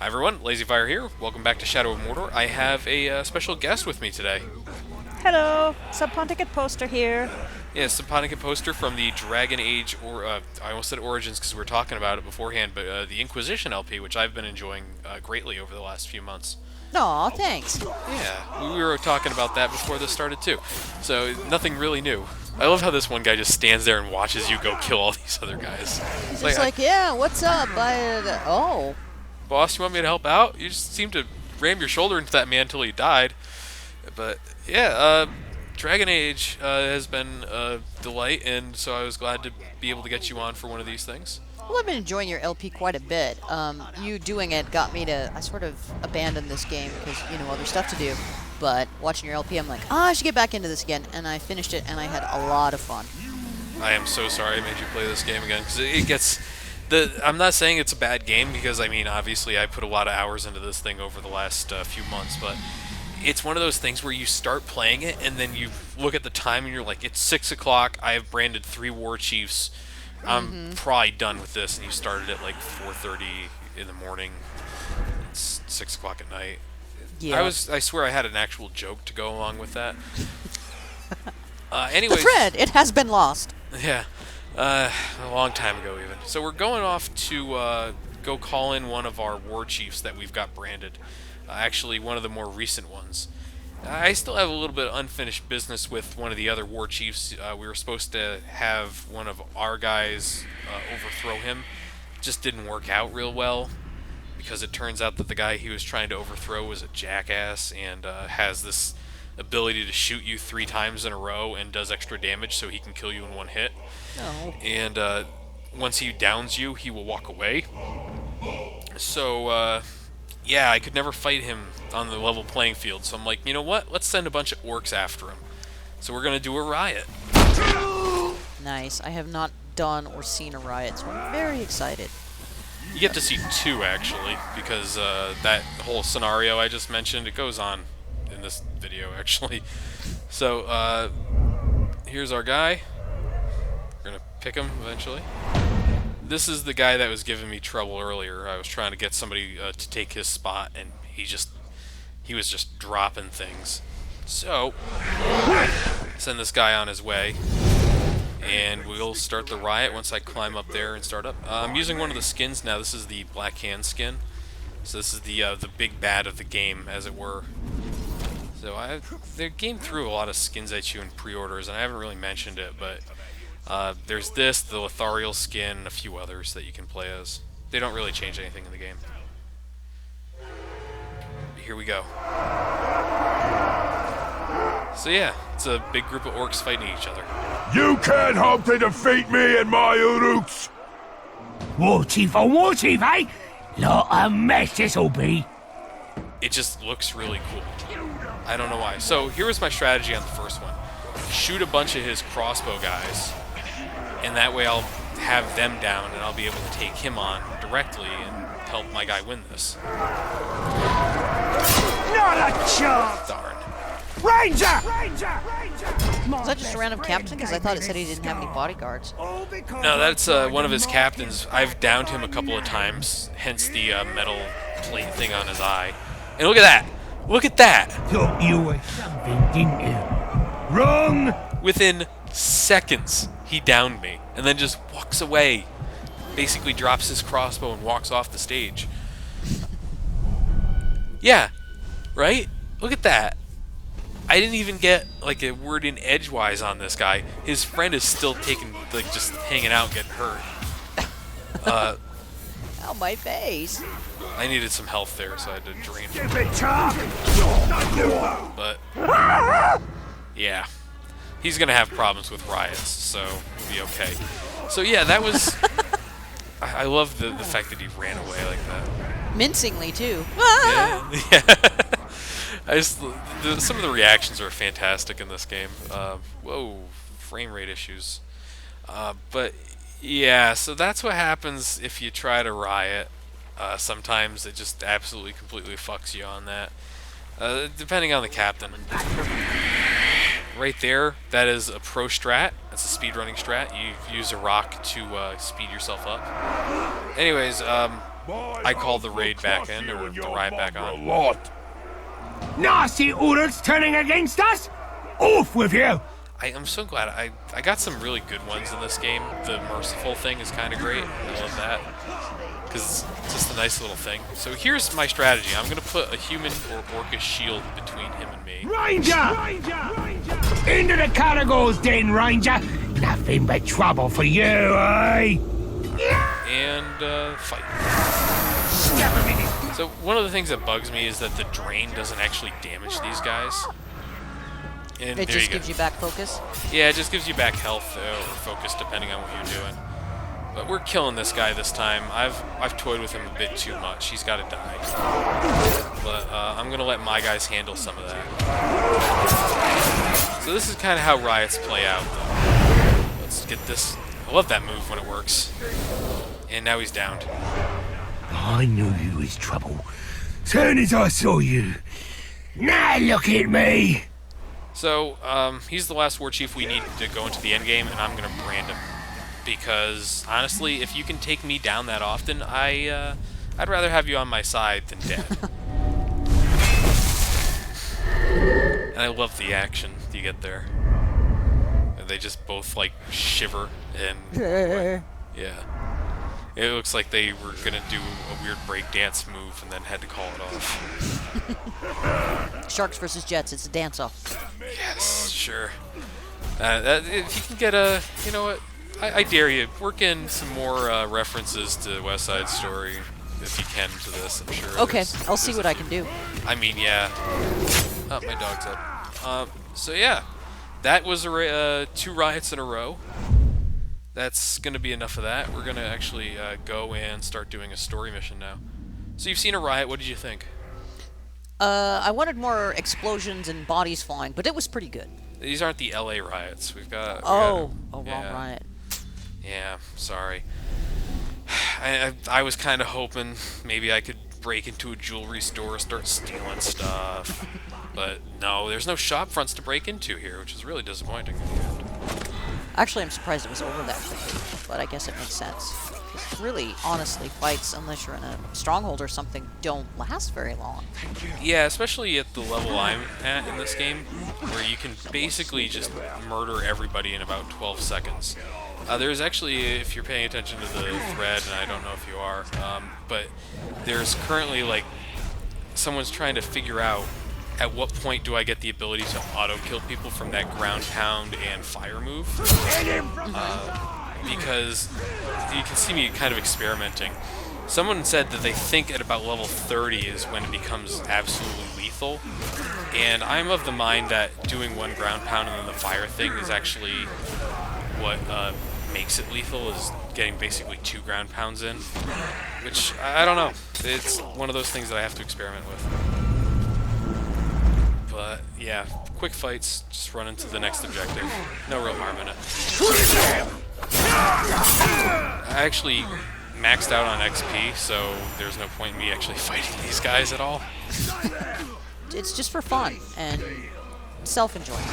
Hi everyone, LazyFire here. Welcome back to Shadow of Mordor. I have a special guest with me today. Hello, Subponticate Poster here. Yeah, Subponticate Poster from the Dragon Age, or I almost said Origins because we were talking about it beforehand, but the Inquisition LP, which I've been enjoying greatly over the last few months. Aw, thanks. Yeah, we were talking about that before this started too, so nothing really new. I love how this one guy just stands there and watches you go kill all these other guys. He's It's just like, yeah, what's up? Oh. boss, you want me to help out? You just seem to ram your shoulder into that man until he died. But yeah, Dragon Age has been a delight, and so I was glad to be able to get you on for one of these things. Well, I've been enjoying your LP quite a bit. You doing it got me to, I sort of abandoned this game because, other stuff to do. But watching your LP, I'm like, I should get back into this again. And I finished it, and I had a lot of fun. I am so sorry I made you play this game again, because it gets... I'm not saying it's a bad game, because, I mean, obviously I put a lot of hours into this thing over the last few months, but it's one of those things where you start playing it, and then you look at the time, and you're like, it's 6 o'clock, I have branded 3 war chiefs, I'm probably done with this, and you started at like 4:30 in the morning, it's 6 o'clock at night. Yeah. I swear I had an actual joke to go along with that. The Anyways, thread, it has been lost. yeah, a long time ago even. So we're going off to go call in one of our war chiefs that we've got branded. Actually, one of the more recent ones. I still have a little bit of unfinished business with one of the other war chiefs. We were supposed to have one of our guys overthrow him. Just didn't work out real well, because it turns out that the guy he was trying to overthrow was a jackass and has this ability to shoot you 3 times in a row and does extra damage so he can kill you in one hit. No. And once he downs you, he will walk away. So, yeah, I could never fight him on the level playing field. So I'm like, you know what? Let's send a bunch of orcs after him. So we're going to do a riot. Nice. I have not done or seen a riot, so I'm very excited. You get to see 2, actually, because that whole scenario I just mentioned, it goes on in this video, actually. So, here's our guy. We're going to pick him eventually. This is the guy that was giving me trouble earlier. I was trying to get somebody to take his spot, and he was just dropping things. So, send this guy on his way, and we'll start the riot once I climb up there and start up. I'm using one of the skins now. This is the Black Hand skin. So this is the big bad of the game, as it were. So the game threw a lot of skins at you in pre-orders, and I haven't really mentioned it, but there's this, the Lothariel skin, and a few others that you can play as. They don't really change anything in the game. Here we go. So yeah, it's a big group of orcs fighting each other. You can't hope to defeat me and my Uruks! War chief or war chief, eh? Lot of mess this'll be. It just looks really cool. I don't know why. So here was my strategy on the first one. Shoot a bunch of his crossbow guys, and that way I'll have them down and I'll be able to take him on directly and help my guy win this. Not a chance! Darn. Ranger! Ranger! Ranger! Is that just a random captain? Because I thought it said he didn't have any bodyguards. No, that's one of his captains. I've downed him a couple of times, hence the metal plate thing on his eye. And look at that! Look at that! Thought you were something, didn't you? Wrong! Within seconds, he downed me, and then just walks away. Basically drops his crossbow and walks off the stage. Yeah, right? Look at that. I didn't even get like a word in edgewise on this guy. His friend is still just hanging out, getting hurt. Ow, my face. I needed some health there, so I had to drain him. Give it time! But yeah, he's gonna have problems with riots, so we'll be okay. So yeah, that was. I love the fact that he ran away like that. Mincingly, too. Yeah, yeah. Some of the reactions are fantastic in this game. Whoa, frame rate issues. But yeah, so that's what happens if you try to riot. Sometimes it just absolutely, completely fucks you on that. Depending on the captain. Right there, that is a pro strat. That's a speedrunning strat. You use a rock to speed yourself up. Anyways, I call the raid back in, or the riot back on. Nasty Urals turning against us? Off with you! I'm so glad I got some really good ones in this game. The merciful thing is kind of great. I love that. Because it's just a nice little thing. So here's my strategy. I'm going to put a human or orcish shield between him and me. Ranger! Into the cargoes then, Ranger! Nothing but trouble for you, eh? And, fight. So one of the things that bugs me is that the drain doesn't actually damage these guys. And It just gives you back focus? Yeah, it just gives you back health or focus depending on what you're doing. But we're killing this guy this time. I've toyed with him a bit too much. He's got to die. But I'm going to let my guys handle some of that. So this is kind of how riots play out, though. Let's get this. I love that move when it works. And now he's downed. I knew you was trouble. Soon as I saw you. Now look at me! So, he's the last war chief we need to go into the endgame, and I'm going to brand him. Because, honestly, if you can take me down that often, I'd rather have you on my side than dead. And I love the action you get there. They just both, like, shiver and... yeah. It looks like they were going to do a weird breakdance move and then had to call it off. Sharks versus Jets, it's a dance-off. Yes, sure. If you can get a... You know what? I dare you. Work in some more references to West Side Story if you can to this, I'm sure. Okay, I'll see what I can do. I mean, yeah. Oh, my dog's up. So, yeah. That was 2 riots in a row. That's going to be enough of that. We're going to actually go and start doing a story mission now. So you've seen a riot. What did you think? I wanted more explosions and bodies flying, but it was pretty good. These aren't the LA riots. Wrong riot. Yeah, sorry. I was kind of hoping maybe I could break into a jewelry store, start stealing stuff. But no, there's no shop fronts to break into here, which is really disappointing. Actually, I'm surprised it was over that quickly, but I guess it makes sense. Because really, honestly, fights, unless you're in a stronghold or something, don't last very long. Yeah, especially at the level I'm at in this game, where you can basically just murder everybody in about 12 seconds. There's actually, if you're paying attention to the thread, and I don't know if you are, but there's currently, like, someone's trying to figure out at what point do I get the ability to auto-kill people from that ground pound and fire move. Because you can see me kind of experimenting. Someone said that they think at about level 30 is when it becomes absolutely lethal. And I'm of the mind that doing 1 ground pound and then the fire thing is actually what makes it lethal, is getting basically 2 ground pounds in. Which, I don't know. It's one of those things that I have to experiment with. But, yeah, quick fights, just run into the next objective. No real harm in it. I actually maxed out on XP, so there's no point in me actually fighting these guys at all. It's just for fun and self-enjoyment.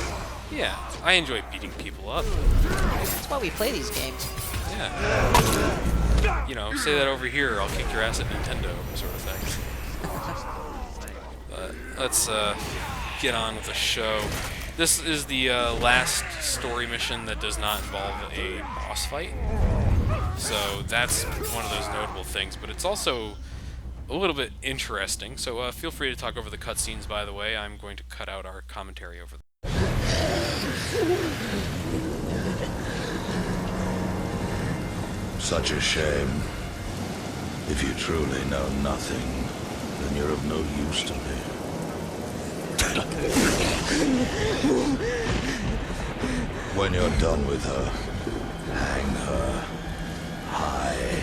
Yeah, I enjoy beating people up. That's why we play these games. Yeah. You know, say that over here, I'll kick your ass at Nintendo, sort of thing. But let's get on with the show. This is the last story mission that does not involve a boss fight. So that's one of those notable things, but it's also a little bit interesting. So feel free to talk over the cutscenes, by the way. I'm going to cut out our commentary over them. Such a shame. If you truly know nothing, then you're of no use to me. When you're done with her, hang her high.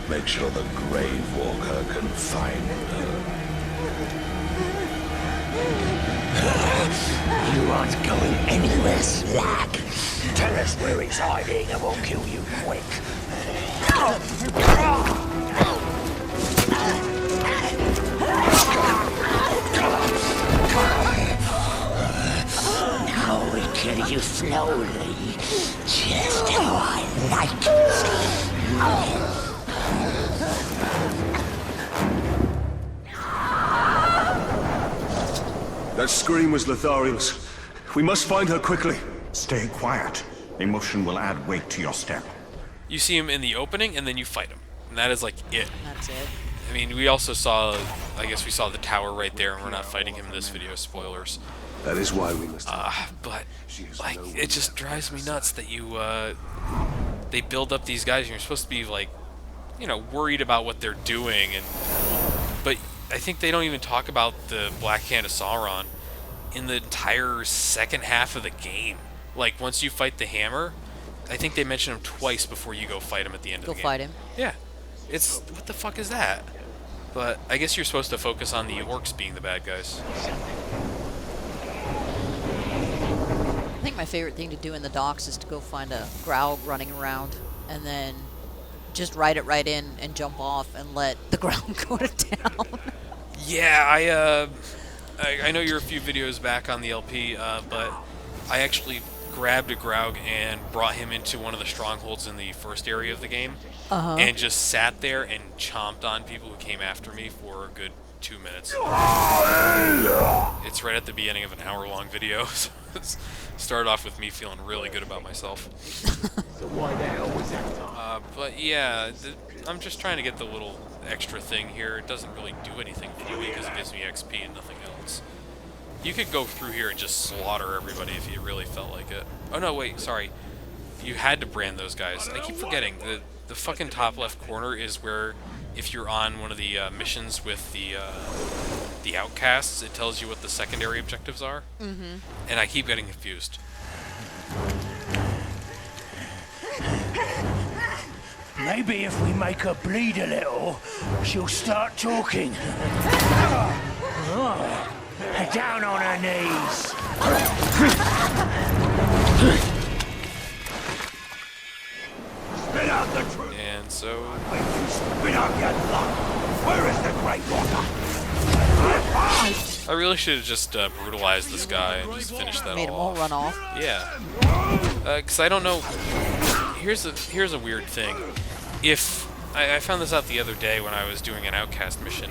Make sure the Grave Walker can find her. You aren't going anywhere, Slack. Tell us where he's hiding and we'll kill you quick. Now we kill you slowly, just how I like it. That scream was Lothariel's. We must find her quickly. Stay quiet. Emotion will add weight to your step. You see him in the opening, and then you fight him. And that is like it. That's it. I mean, we also saw, I guess we saw the tower right there, and we're not fighting him in this video, spoilers. That is why we must... But, like, it just drives me nuts that you, they build up these guys, and you're supposed to be, like, you know, worried about what they're doing, but I think they don't even talk about the Black Hand of Sauron in the entire second half of the game. Like, once you fight the Hammer, I think they mention him twice before you go fight him at the end of the game. Go fight him. Yeah. It's... what the fuck is that? But I guess you're supposed to focus on the orcs being the bad guys. I think my favorite thing to do in the docks is to go find a Graug running around and then just ride it right in and jump off and let the Graug go to town. Yeah, I know you're a few videos back on the LP, but I actually grabbed a Graug and brought him into one of the strongholds in the first area of the game, and just sat there and chomped on people who came after me for a good 2 minutes. It's right at the beginning of an hour-long video, so it started off with me feeling really good about myself. But yeah, I'm just trying to get the little extra thing here. It doesn't really do anything for me because it gives me XP and nothing else. You could go through here and just slaughter everybody if you really felt like it. Oh no, wait, sorry. You had to brand those guys. I keep forgetting. The fucking top left corner is where, if you're on one of the missions with the outcasts, it tells you what the secondary objectives are. And I keep getting confused. Maybe if we make her bleed a little, she'll start talking. Down on her knees. Spit out the truth! And so... Spit out your luck! Where is the Great Walker? I really should have just brutalized this guy and just finished that Made him all all off. run off. Yeah. Because I don't know... Here's a weird thing. If... I found this out the other day when I was doing an outcast mission.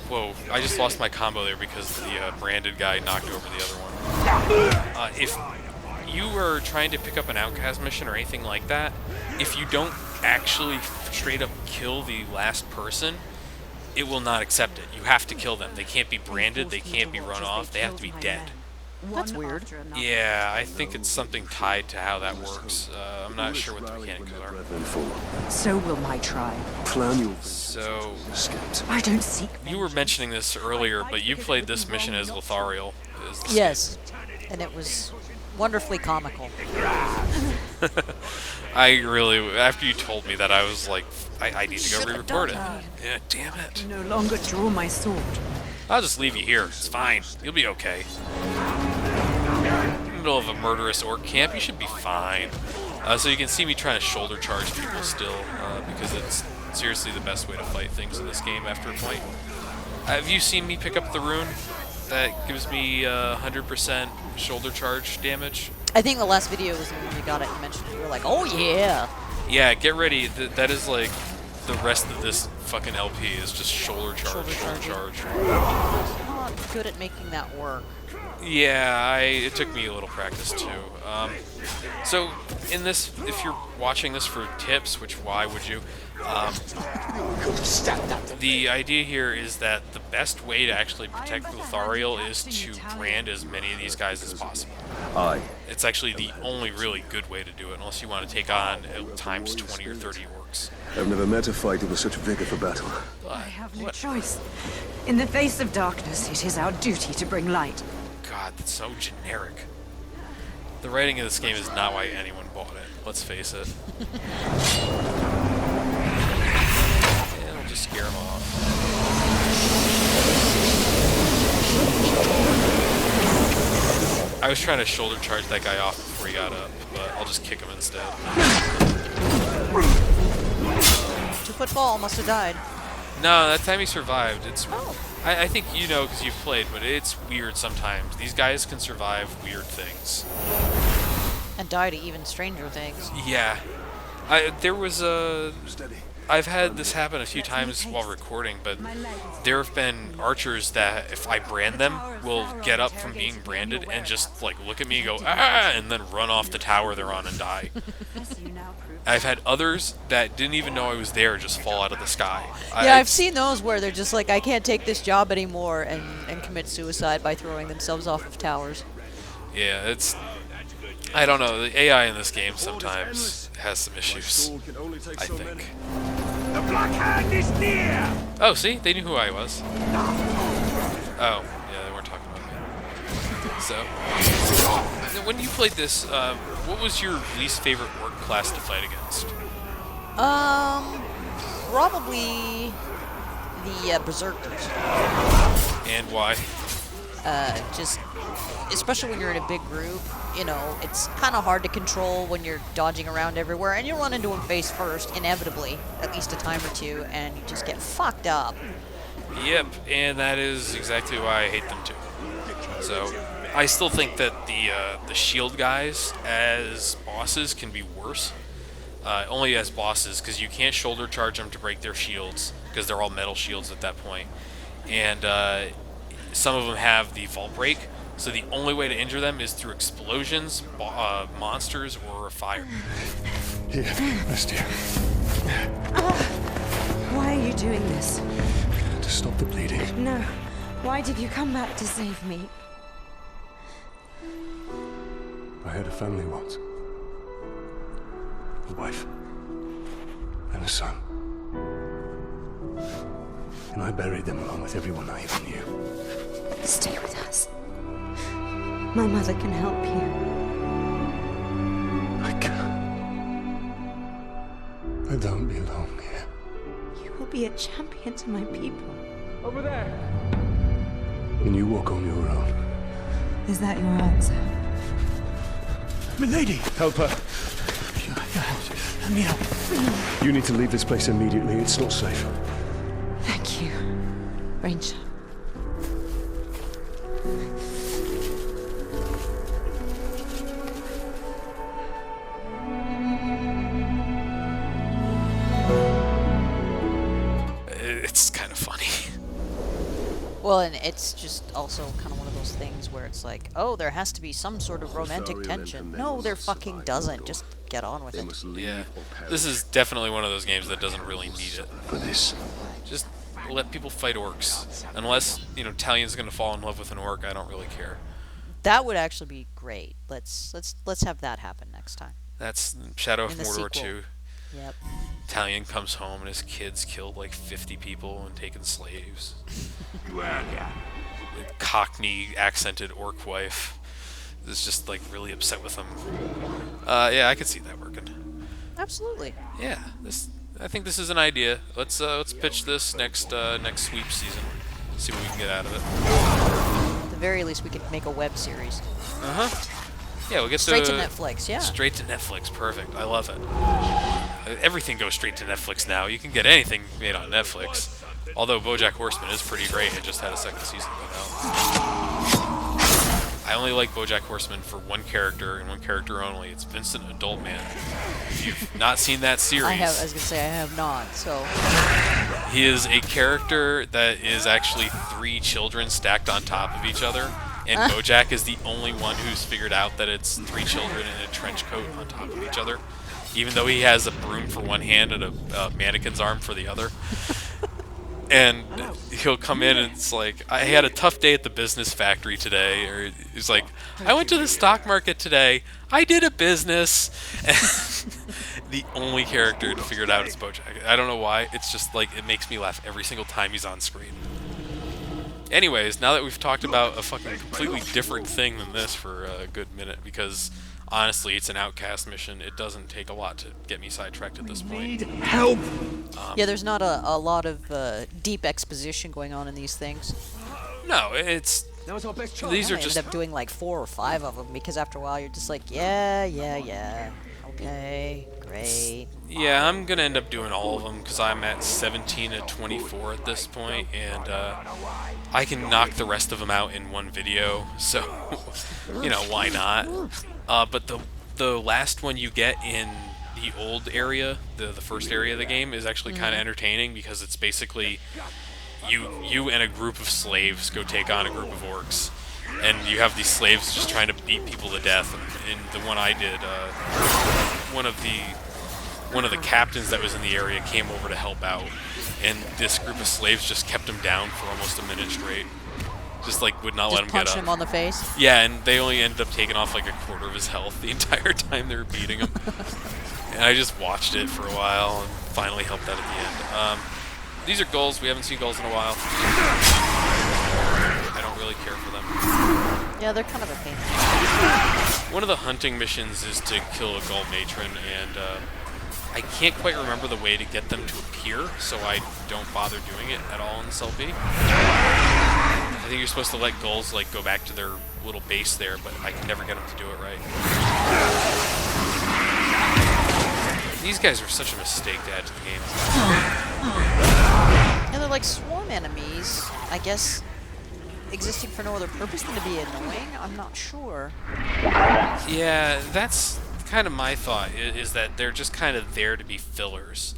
Whoa, I just lost my combo there because the branded guy knocked over the other one. If you were trying to pick up an outcast mission or anything like that, if you don't actually straight up kill the last person, it will not accept it. You have to kill them. They can't be branded, they can't be run off, they have to be dead. That's weird. Yeah, I think it's something tied to how that works. I'm not sure what the mechanics are. So will my tribe. So, I don't seek. you were mentioning this earlier, but you played this mission as Lothariel. Yes, and it was wonderfully comical. I really, after you told me that, I was like, I need to go re-record it. Yeah, damn it. No longer draw my sword. I'll just leave you here. It's fine. You'll be okay. In the middle of a murderous orc camp, you should be fine. So you can see me trying to shoulder charge people still, because it's seriously the best way to fight things in this game after a point. Have you seen me pick up the rune that gives me 100% shoulder charge damage? I think the last video was when you got it, you mentioned it. You were like, oh yeah! Yeah, get ready. That is like the rest of this fucking LP is just shoulder charge, shoulder charge. I'm not good at making that work. Yeah, it took me a little practice too. So in this, if you're watching this for tips, which why would you? The idea here is that the best way to actually protect Lothariel is to brand as many of these guys as possible. Aye. It's actually the only really good way to do it, unless you want to take on times 20 or 30 orcs. I've never met a fighter with such vigor for battle. I have no choice. In the face of darkness, it is our duty to bring light. God, that's so generic. The writing of this game is not why anyone bought it. Let's face it. And we'll just scare them off. I was trying to shoulder charge that guy off before he got up, but I'll just kick him instead. 2-foot ball must have died. No, that time he survived. Oh. I think you know because you've played, but it's weird sometimes. These guys can survive weird things. And die to even stranger things. Yeah. There was a... I've had this happen a few times while recording, but there have been archers that, if I brand them, will get up from being branded and just like look at me and go ah, and then run off the tower they're on and die. I've had others that didn't even know I was there just fall out of the sky. Yeah, I've seen those where they're just like, I can't take this job anymore, and commit suicide by throwing themselves off of towers. Yeah, it's... I don't know, the AI in this game sometimes has some issues, I think. The Black Hand is near! Oh, see? They knew who I was. Oh, yeah, they weren't talking about me. So, when you played this, what was your least favorite orc class to fight against? Probably the Berserkers. And why? Just, especially when you're in a big group, you know, it's kind of hard to control when you're dodging around everywhere, and you run into them face first, inevitably, at least a time or two, and you just get fucked up. Yep, and that is exactly why I hate them too. So, I still think that the shield guys as bosses can be worse. Only as bosses, because you can't shoulder charge them to break their shields, because they're all metal shields at that point. And some of them have the vault break, so the only way to injure them is through explosions, monsters, or fire. Here, rest here. Why are you doing this? To stop the bleeding. No. Why did you come back to save me? I had a family once. A wife. And a son. And I buried them along with everyone I ever knew. Stay with us. My mother can help you. I can't. I don't belong here. You will be a champion to my people. Over there! And you walk on your own. Is that your answer? Milady! Help her. Let me help. You need to leave this place immediately. It's not safe. Thank you, Ranger. It's kind of funny. Well, and it's just also kind of one of those things where it's like, oh, there has to be some sort of romantic tension. No, there fucking doesn't. Just get on with it. Yeah, this is definitely one of those games that doesn't really need it. For this. Just let people fight orcs. Unless, you know, Talion's gonna fall in love with an orc, I don't really care. That would actually be great. Let's have that happen next time. That's Shadow of In the Mordor sequel. 2. Yep. Talion comes home and his kids killed like 50 people and taken slaves. Cockney accented orc wife is just like really upset with him. Yeah, I could see that working. Absolutely. Yeah, I think this is an idea. Let's pitch this next sweep season. See what we can get out of it. At the very least, we could make a web series. Yeah, we'll get Straight to Netflix, yeah. Straight to Netflix, perfect. I love it. Everything goes straight to Netflix now. You can get anything made on Netflix. Although BoJack Horseman is pretty great, it just had a second season come out. I only like BoJack Horseman for one character and one character only. It's Vincent Adult Man. If you've not seen that series, I was gonna say I have not. So he is a character that is actually 3 children stacked on top of each other. And BoJack is the only one who's figured out that it's 3 children in a trench coat on top of each other, even though he has a broom for one hand and a mannequin's arm for the other. And he'll come in and it's like, I had a tough day at the business factory today. Or he's like, I went to the stock market today. I did a business. And the only character to figure it out is BoJack. I don't know why. It's just like, it makes me laugh every single time he's on screen. Anyways, now that we've talked about a fucking completely different thing than this for a good minute, because honestly, it's an outcast mission. It doesn't take a lot to get me sidetracked at this point. Help! yeah, there's not a lot of deep exposition going on in these things. No, it's... These are I just... ended up doing like 4 or 5 of them because after a while you're just like, yeah, okay, great. Yeah, I'm going to end up doing all of them because I'm at 17 to 24 at this point, and I can knock the rest of them out in one video, so, you know, why not? But the last one you get in the old area, the first area of the game, is actually kind of entertaining because it's basically you and a group of slaves go take on a group of orcs, and you have these slaves just trying to beat people to death. And in the one I did, one of the captains that was in the area came over to help out, and this group of slaves just kept him down for almost a minute straight. Just like would not let him get up. Punch him on the face. Yeah, and they only ended up taking off like a quarter of his health the entire time they were beating him. And I just watched it for a while and finally helped out at the end. These are gulls. We haven't seen gulls in a while. I don't really care for them. Yeah, they're kind of a pain. One of the hunting missions is to kill a gull matron, and I can't quite remember the way to get them to appear, so I don't bother doing it at all in this LP. I think you're supposed to let gulls like go back to their little base there, but I can never get them to do it right. These guys are such a mistake to add to the game. And they're like swarm enemies, I guess, existing for no other purpose than to be annoying? I'm not sure. Yeah, that's kind of my thought, is that they're just kind of there to be fillers.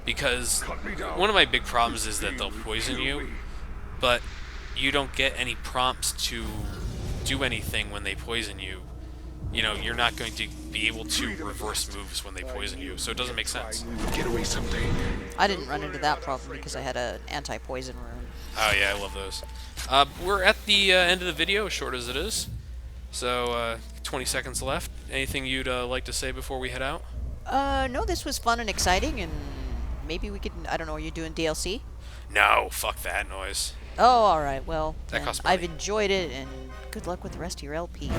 Because one of my big problems is that they'll poison you, but you don't get any prompts to do anything when they poison you. You know, you're not going to be able to reverse moves when they poison you, so it doesn't make sense. Get away someday. I didn't run into that problem because I had an anti-poison rune. Oh yeah, I love those. We're at the end of the video, as short as it is. So, 20 seconds left. Anything you'd like to say before we head out? No, this was fun and exciting, and maybe we could, I don't know, are you doing DLC? No, fuck that noise. Oh, alright, well, That then costs I've money. enjoyed it, and good luck with the rest of your LP.